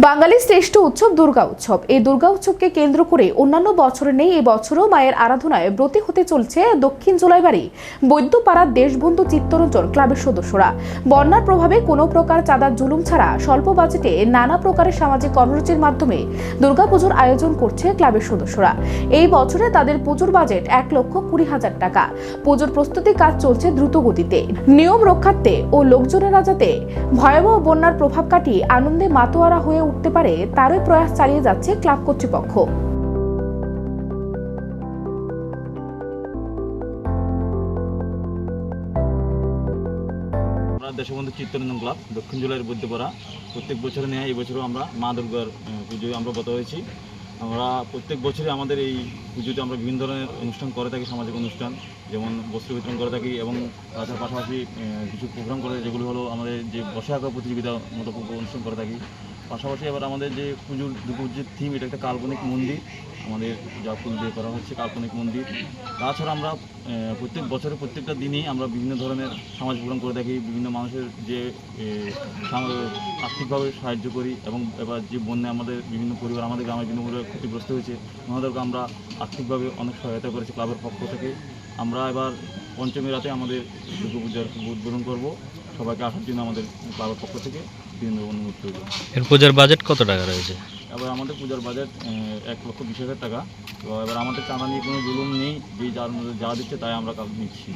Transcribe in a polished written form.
বাঙালির শ্রেষ্ঠ উৎসব দুর্গা উৎসব। এই দুর্গা উৎসবকে কেন্দ্র করে অন্যান্য বছরে নেই, এই বছরও মায়ের আরাধনায় ব্রতী হতে চলছে দক্ষিণ জোলাইবাড়ি বৈদ্যপাড়ার দেশবন্ধু চিত্তরঞ্জন ক্লাবের সদস্যরা। বন্যার প্রভাবে কোনো প্রকার চাঁদার জুলুম ছাড়া স্বল্প বাজেটে নানা প্রকারের সামাজিক কর্মসূচির মাধ্যমে দুর্গাপুজোর আয়োজন করছে ক্লাবের সদস্যরা। এই বছরে তাদের পুজোর বাজেট 1,20,000 টাকা। পুজোর প্রস্তুতি কাজ চলছে দ্রুত গতিতে। নিয়ম রক্ষার্থে ও লোকজনেরা যাতে ভয়াবহ বন্যার প্রভাব কাটিয়ে আনন্দে মাতোয়ারা হয়ে উঠতে পারে তারই প্রয়াস চালিয়ে যাচ্ছে ক্লাব কর্তৃপক্ষ। দেশবন্ধু চিত্তরঞ্জন ক্লাব দক্ষিণ জেলার বৈদ্যপাড়া প্রত্যেক বছরে নেয়। এই বছরও আমরা মা দুর্গার পুজোয় আমরা গত হয়েছি। আমরা প্রত্যেক বছরই আমাদের এই পুজোতে আমরা বিভিন্ন ধরনের অনুষ্ঠান করে থাকি, সামাজিক অনুষ্ঠান যেমন বস্ত্র বিতরণ করে থাকি এবং তার পাশাপাশি কিছু প্রোগ্রাম করে, যেগুলো হলো আমাদের যে বসে আঁকা প্রতিযোগিতা মতো অনুষ্ঠান করে থাকি। পাশাপাশি এবার আমাদের যে পুজোর থিম, এটা একটা কাল্পনিক মন্দির আমাদের যা ফুল দিয়ে করা হচ্ছে, কাল্পনিক মন্দির। তাছাড়া আমরা প্রত্যেক বছরে প্রত্যেকটা দিনেই আমরা বিভিন্ন ধরনের সামাজিক প্রোগ্রাম করে থাকি, বিভিন্ন মানুষের যে আর্থিকভাবে সাহায্য করি এবং এবার যে বন্যায় আমাদের বিভিন্ন পরিবার, আমাদের গ্রামের বিভিন্ন পরিবার ক্ষতিগ্রস্ত হয়েছে, ওনাদেরকে আমরা আর্থিকভাবে অনেক সহায়তা করেছি ক্লাবের পক্ষ থেকে। আমরা এবার পঞ্চমী রাতে আমাদের দুর্গাপূজার উদ্বোধন করব। সবাইকে আসার জন্য আমাদের ক্লাবের পক্ষ থেকে বিভিন্ন অনুরোধ করব। এর পূজার বাজেট কত টাকা রয়েছে? এবার আমাদের পূজার বাজেট 1,20,000 টাকা। তো এবার আমাদের চাঁদা নিয়ে কোনো জুলুম নেই, যে যা দিচ্ছে তাই আমরা নিচ্ছি।